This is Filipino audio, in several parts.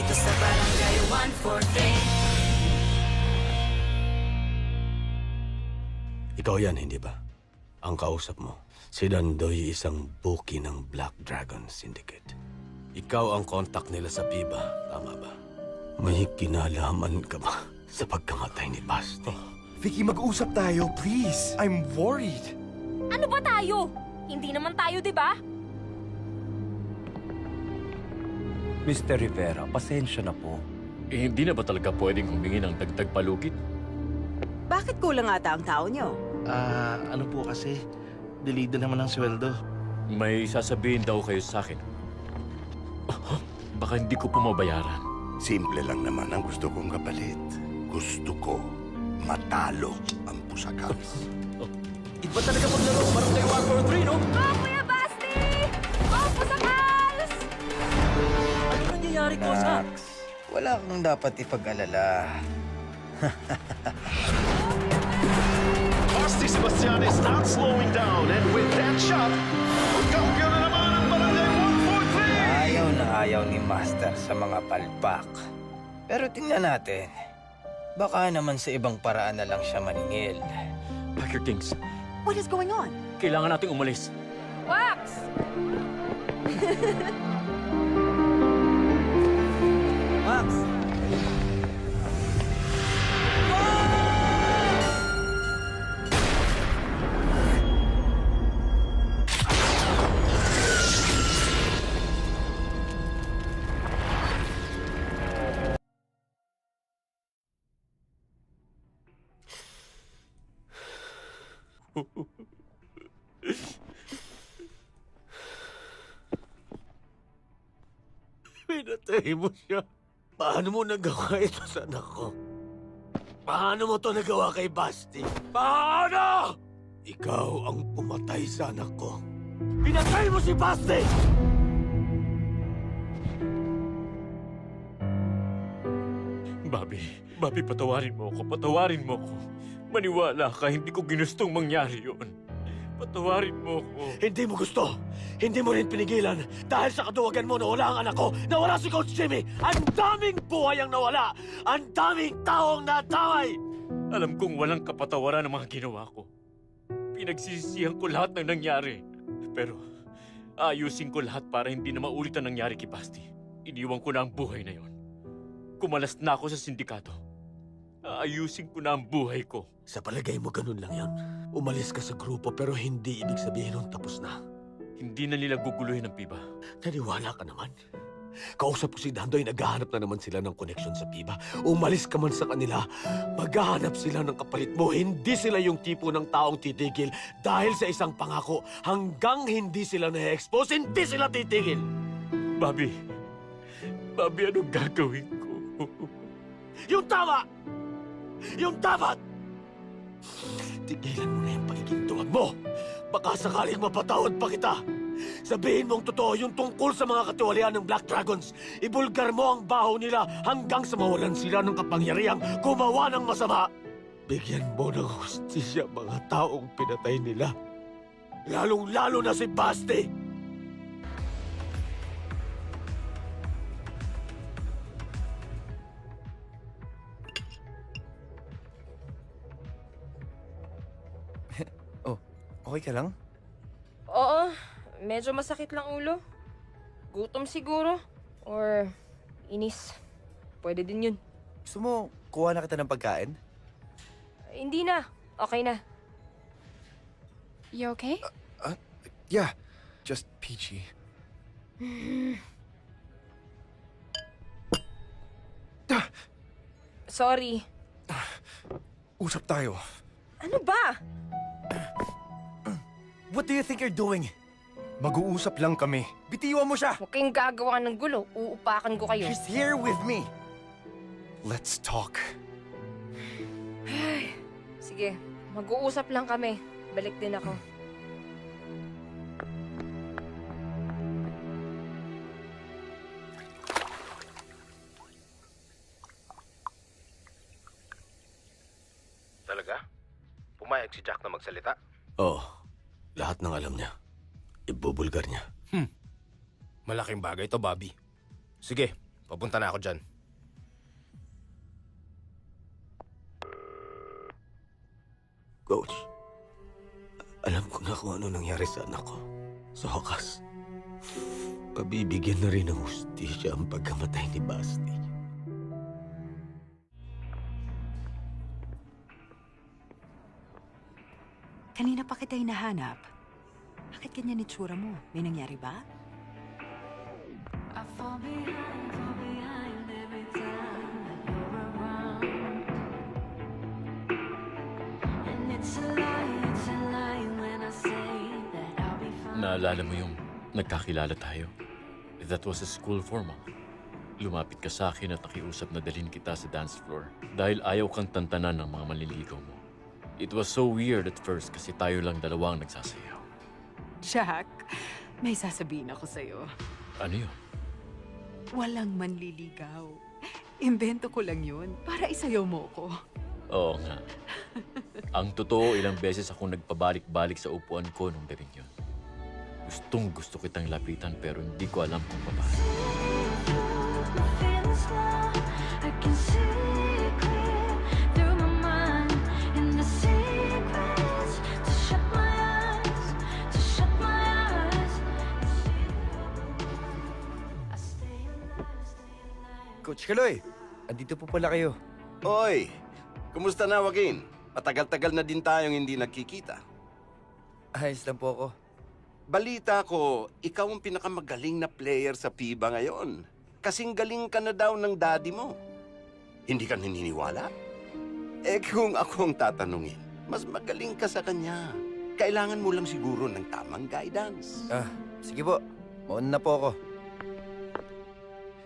Dito sa Barangay 143. Ikaw yan, hindi ba? Ang kausap mo, si Dandoy, isang buki ng Black Dragon Syndicate. Ikaw ang contact nila sa PIBA, tama ba? May kinalaman ka ba sa pagkamatay ni Basti? Vicky, mag-usap tayo, please. I'm worried. Ano ba tayo? Hindi naman tayo, di ba? Mr. Rivera, pasensya na po. Hindi na ba talaga pwedeng humingi ng dagdag palugit? Bakit kulang ata ang tao nyo? Ano po kasi, delayed na naman ang sweldo. May sasabihin daw kayo sa akin. Baka hindi ko po mabayaran. Simple lang naman ang gusto kong kapalit. Gusto ko matalo ang Pusakals. Iba talaga maglaro ang Barangay 143, no? Oh, Kuya Basti! Oh, Pusakals! Ano nangyayari ko sa... Max, wala kang dapat ipag-alala. Basti Sebastian is not slowing down, and with that shot, magkampiyon na naman ang Barangay 143! Ayaw na ayaw ni Master sa mga palpak. Pero tingnan natin. Baka naman sa ibang paraan na lang siya maningil. Pack your things. What is going on? Kailangan nating umalis. Wax! Max! Pinatay mo siya. Paano mo nagawa ito sa anak ko? Paano mo to nagawa kay Basti? Paano? Ikaw ang pumatay sa anak ko. Pinatay mo si Basti! Bobby, patawarin mo ako. Patawarin mo ako. Maniwala ka, hindi ko ginustong mangyari yun. Patawarin mo ako. Hindi mo gusto. Hindi mo rin pinigilan. Dahil sa kaduwagan mo, nawala ang anak ko. Nawala si Coach Jimmy. Ang daming buhay ang nawala. Ang daming taong nadamay. Alam kong walang kapatawaran ang mga ginawa ko. Pinagsisisihan ko lahat ng nangyari. Pero ayusin ko lahat para hindi na maulit ang nangyari kay Basti. Iniwan ko na ang buhay na yon. Kumalas na ako sa sindikato. Ayusin ko na ang buhay ko. Sa palagay mo, ganun lang yan. Umalis ka sa grupo pero hindi ibig sabihin nun tapos na. Hindi na nila guguluhin ang PIBA. Naniwala ka naman. Kausap ko si Dandoy, naghahanap na naman sila ng connection sa PIBA. Umalis ka man sa kanila, maghahanap sila ng kapalit mo. Hindi sila yung tipo ng taong titigil dahil sa isang pangako. Hanggang hindi sila na-expose, hindi sila titigil. Bobby, anong gagawin ko? Yung tama! Yung dapat! Tigilan mo na yung pagiging tuwag mo. Baka sakaling mapatawad pa kita. Sabihin mong totoo yung tungkol sa mga katiwalian ng Black Dragons. Ibulgar mo ang baho nila hanggang sa mawalan sila ng kapangyarihang gumawa ng masama. Bigyan mo ng hustisya mga taong pinatay nila. Lalong-lalo na si Basti. Okay ka lang? Oo, medyo masakit lang ulo. Gutom siguro. Or inis. Pwede din yun. Gusto mo, kuha na kita ng pagkain? Hindi na. Okay na. You okay? Yeah, just peachy. Sorry. Usap tayo. Ano ba? What do you think you're doing? Mag-uusap lang kami. Bitiwan mo siya! Huwag kayong gagawa ng gulo. Uupakan ko kayo. She's here with me. Let's talk. Sige, mag-uusap lang kami. Balik din ako. Talaga? Pumayag si Jack na magsalita? Oo, lahat ng alam niya. Ibubulgar niya. Malaking bagay to, Bobby. Sige, Papunta na ako dyan. Coach, alam ko na kung ano nangyari sa anak ko. Sa wakas, pabibigyan na rin ng hustisya ang pagkamatay ni Basti. Kanina pa kita hinahanap. Bakit ganyan itsura mo? May nangyari ba? Naalala mo yung nagkakilala tayo? That was a school formal. Lumapit ka sa akin at nakiusap na dalhin kita sa dance floor dahil ayaw kang tantanan ng mga manliligaw mo. It was so weird at first kasi tayo lang dalawang nagsasayaw. Jack, may sasabihin ako sa'yo. Ano yun? Walang manliligaw. Imbento ko lang yun para isayaw mo ko. Oo nga. Ang totoo, ilang beses akong nagpabalik-balik sa upuan ko nung gabing yun. Gustong gusto kitang lapitan pero hindi ko alam kung paano. Coach Kaloy, andito po pala kayo. Oy, kumusta na, Joaquin? Matagal-tagal na din tayong hindi nagkikita. Ayos lang po ako. Balita ko, ikaw ang pinakamagaling na player sa FIBA ngayon. Kasing galing ka na daw ng daddy mo. Hindi ka naniniwala? Eh kung ako ang tatanungin, mas magaling ka sa kanya. Kailangan mo lang siguro ng tamang guidance. Sige po. Mauna na po ako.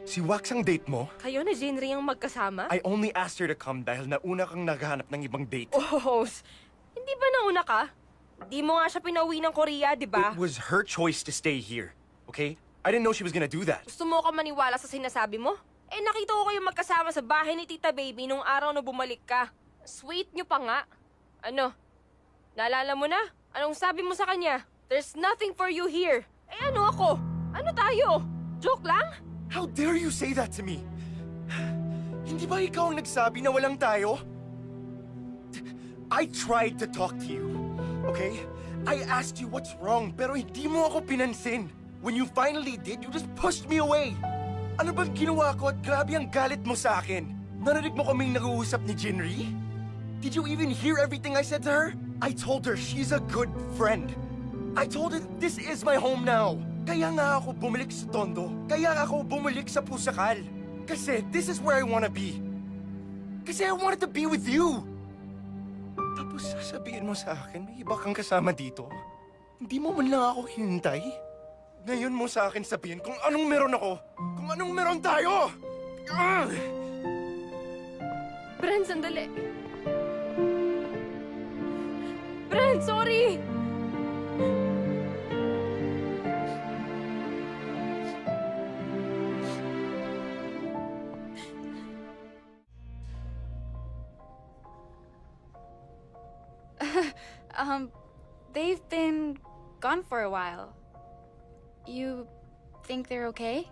Si Wax ang date mo? Kayo na Jinri ang magkasama? I only asked her to come dahil nauna kang naghahanap ng ibang date. Oh, hindi ba nauna ka? Di mo nga siya pinauwi ng Korea, di ba? It was her choice to stay here, okay? I didn't know she was gonna do that. Gusto mo ka maniwala sa sinasabi mo? Eh, nakita ko kayo magkasama sa bahay ni Tita Baby nung araw na bumalik ka. Sweet nyo pa nga. Ano? Naalala mo na? Anong sabi mo sa kanya? There's nothing for you here. Eh, ano ako? Ano tayo? Joke lang? How dare you say that to me? Hindi ba ikaw ang nagsabi na walang tayo? I tried to talk to you, okay? I asked you what's wrong, pero hindi mo ako pinansin. When you finally did, you just pushed me away. Ano bang ginawa ko at grabe ang galit mo sa akin? Narinig mo kaming nag-uusap ni Jinri? Did you even hear everything I said to her? I told her she's a good friend. I told her this is my home now. Kaya nga ako bumalik sa Tondo. Kaya nga ako bumalik sa Pusakal. Kasi this is where I wanna be. Kasi I wanted to be with you. Tapos sasabihin mo sa akin, may iba kang kasama dito. Hindi mo man lang ako hinintay. Ngayon mo sa akin sabihin kung anong meron ako. Kung anong meron tayo. Bren, sandali. Bren, sorry! They've been gone for a while. You think they're okay?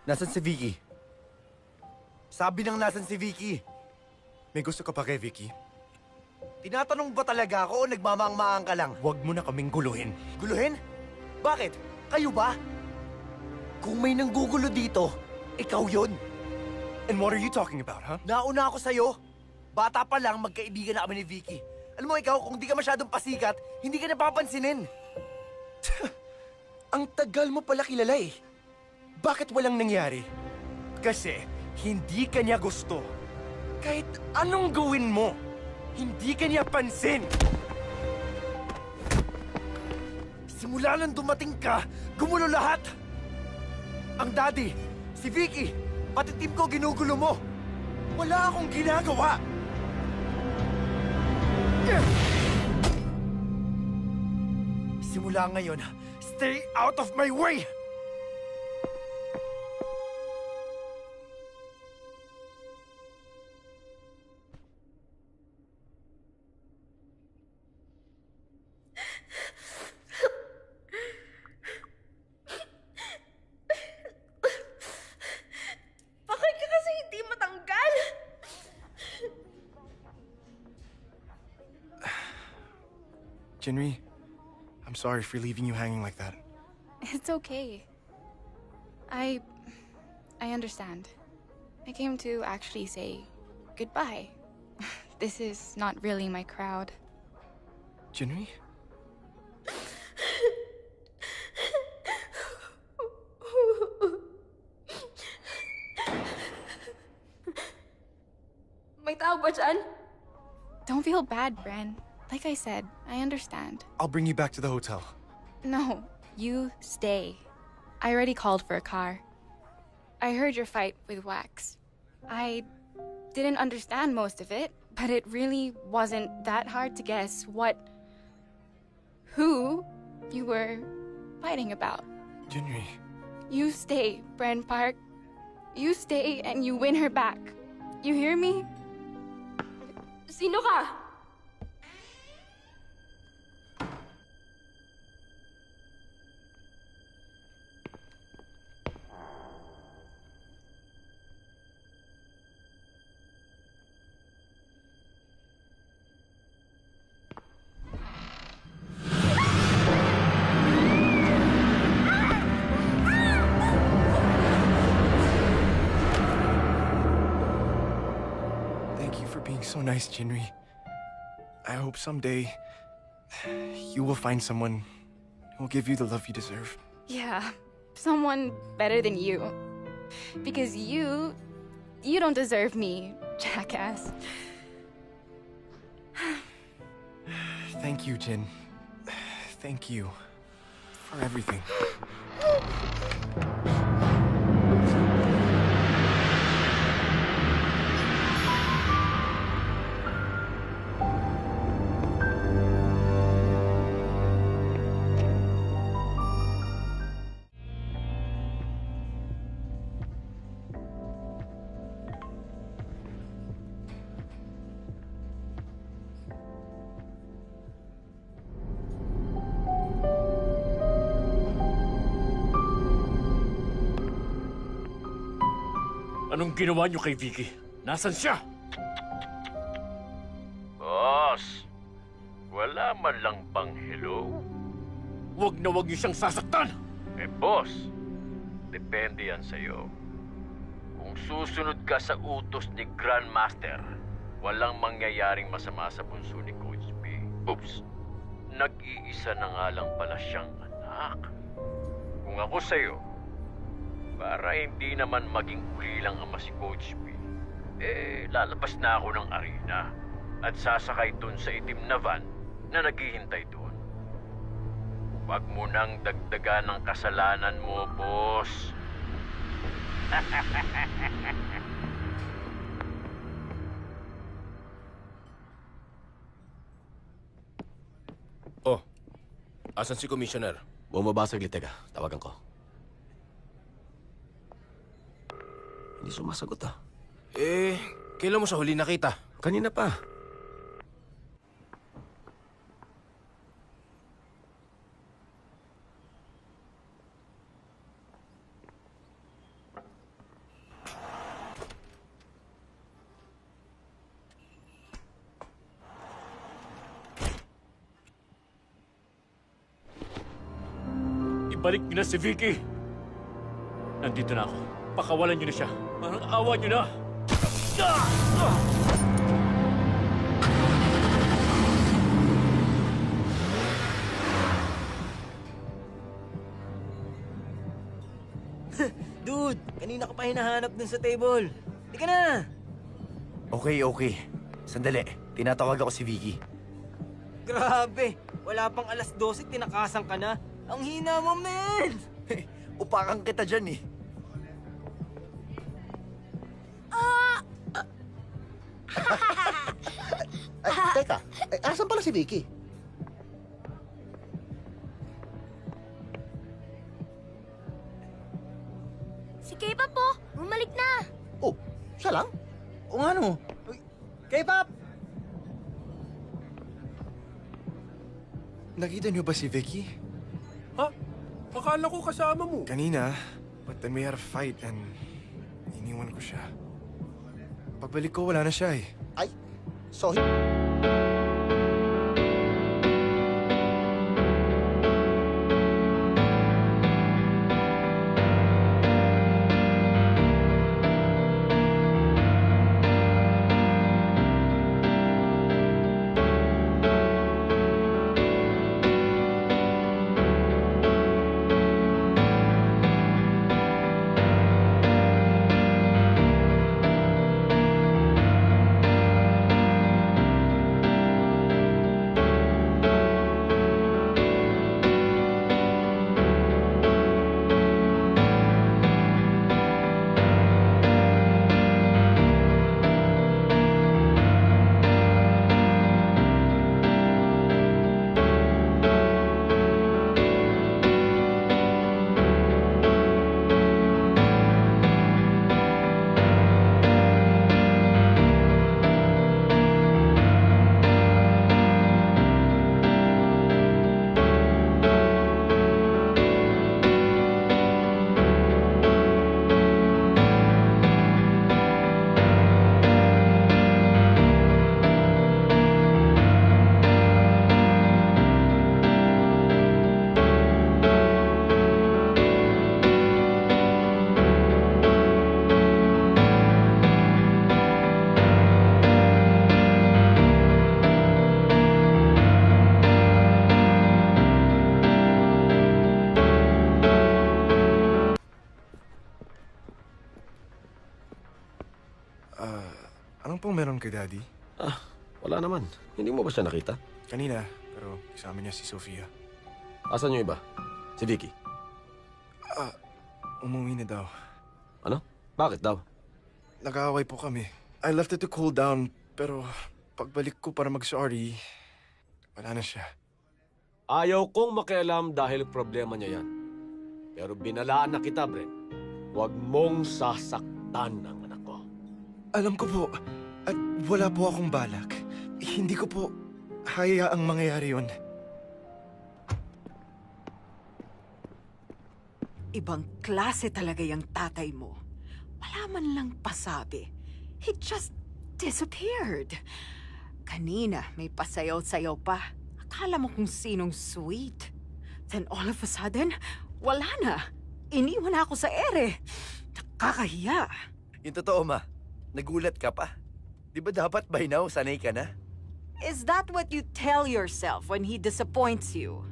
Nasaan si Vicky? Sabi nang nasan si Vicky. May gusto ka pa kay Vicky? Tinatanong ba talaga ako o nagmamaang-maang ka lang? Huwag mo na kaming guluhin. Guluhin? Bakit? Kayo ba? Kung may nanggugulo dito, ikaw yun. And what are you talking about, huh? Nauna ako sa'yo. Bata pa lang, magkaibigan na kami ni Vicky. Alam mo ikaw, kung di ka masyadong pasikat, hindi ka napapansinin. Ang tagal mo pala kilala eh. Bakit walang nangyari? Kasi hindi ka niya gusto. Kahit anong gawin mo, hindi ka niya pansin. Simula nang dumating ka, gumulo lahat. Ang daddy, si Vicky, pati team ko ginugulo mo. Wala akong ginagawa. Simula ngayon, stay out of my way! Jinri, I'm sorry for leaving you hanging like that. It's okay. I understand. I came to actually say goodbye. This is not really my crowd. Jinri? May tao ba dyan? Don't feel bad, Bren. Like I said, I understand. I'll bring you back to the hotel. No, you stay. I already called for a car. I heard your fight with Wax. I didn't understand most of it, but it really wasn't that hard to guess who you were fighting about. Jinri. You stay, Bren Park. You stay and you win her back. You hear me? Sino ka? Thank you for being so nice, Jinri. I hope someday you will find someone who will give you the love you deserve. Yeah, someone better than you. Because you don't deserve me, jackass. Thank you, Jin. Thank you for everything. Anong ginawa niyo kay Vicky? Nasaan siya? Boss, wala man lang bang hello? Huwag na huwag niyo siyang sasaktan! Boss, depende yan sa'yo. Kung susunod ka sa utos ni Grandmaster, walang mangyayaring masama sa bunso ni Coach B. Oops, nag-iisa na nga lang pala siyang anak. Kung ako sa'yo, para hindi naman maging ulilang ama si Coach B, lalabas na ako ng arena at sasakay dun sa itim na van na naghihintay doon. Huwag mo nang dagdagan ng kasalanan mo, boss. Oh, asan si Commissioner? Bumaba saglit, teka. Tawagan ko. Hindi sumasagot ah. Kailan mo siya huli nakita? Kanina pa. Ibalik niyo na si Vicky! Nandito na ako. Pakawalan niyo na siya. Parang awa niyo na! Dude, kanina ka pa hinahanap dun sa table. Di ka na! Okay. Sandali, tinatawag ako si Vicky. Grabe! Wala pang alas 12, tinakasan ka na. Ang hina mo, man! Upakan kita dyan eh. Teka, asan pala si Vicky? Si K-pop po, bumalik na. Oh, siya lang? O nga no? K-pop! Nakita niyo ba si Vicky? Ha? Akala ko kasama mo. Kanina, but then we had a fight and iniwan ko siya. Pagbalik ko, wala na siya eh. Ay, so... Anong pong meron kay Daddy? Wala naman. Hindi mo ba siya nakita? Kanina, pero kasama niya si Sofia. Asan yung iba? Si Vicky. Umuwi na daw. Ano? Bakit daw? Nag-aaway po kami. I left it to cool down, pero pagbalik ko para mag-sorry, wala na siya. Ayaw kong makialam dahil problema niya yan. Pero binalaan na kita, Brent. Huwag mong sasaktan ang anak ko. Alam ko po, at wala po akong balak. Hindi ko po hayaang mangyayari yun. Ibang klase talaga yung tatay mo. Wala man lang pasabi. He just disappeared. Kanina, may pasayaw-sayaw pa. Akala mo kung sinong sweet. Then all of a sudden, wala na. Iniwan na ako sa ere. Nakakahiya. Yung totoo, ma. Nagulat ka pa. Di ba dapat by now sanay ka na? Is that what you tell yourself when he disappoints you?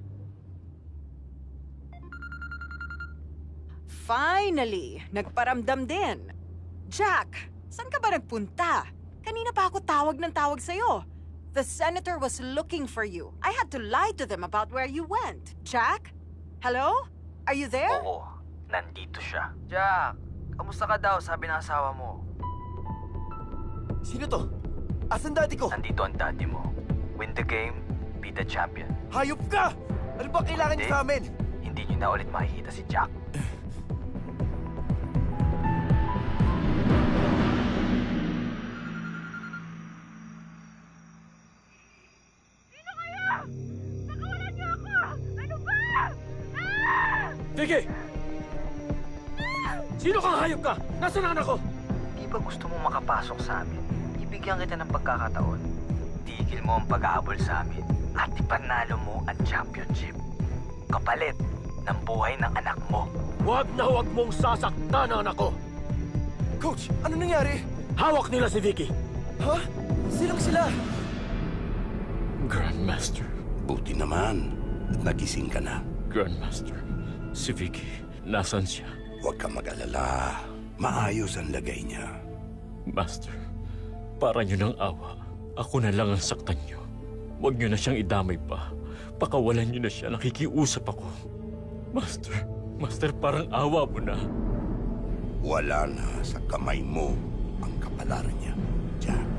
Finally, nagparamdam din. Jack, saan ka ba nagpunta? Kanina pa ako tawag ng tawag sa'yo. The senator was looking for you. I had to lie to them about where you went. Jack? Hello? Are you there? Oo, nandito siya. Jack, kamusta ka daw? Sabi ng asawa mo. Sino to? Asan daddy ko? Nandito ang daddy mo. Win the game, be the champion. Hayop ka! Ano ba kailangan niyo sa amin? Hindi niyo na ulit makikita si Jack. Vicky! Sino kang hayop ka? Nasaan ang anak ko? Di ba gusto mo makapasok sa amin? Ibigyan kita ng pagkakataon. Tigil mo ang pag-aabol sa amin at ipanalo mo ang championship. Kapalit ng buhay ng anak mo. Huwag mong sasaktan ang anak ko. Coach, ano nangyari? Hawak nila si Vicky. Ha? Silang sila? Grandmaster. Buti naman at nagising ka na. Grandmaster. Si Vicky. Nasaan siya? Huwag ka mag-alala. Maayos ang lagay niya. Master, para niyo ng awa. Ako na lang ang saktan niyo. Huwag niyo na siyang idamay pa. Pakawalan niyo na siya. Nakikiusap ako. Master, parang awa mo na. Wala na sa kamay mo ang kapalaran niya, Jack.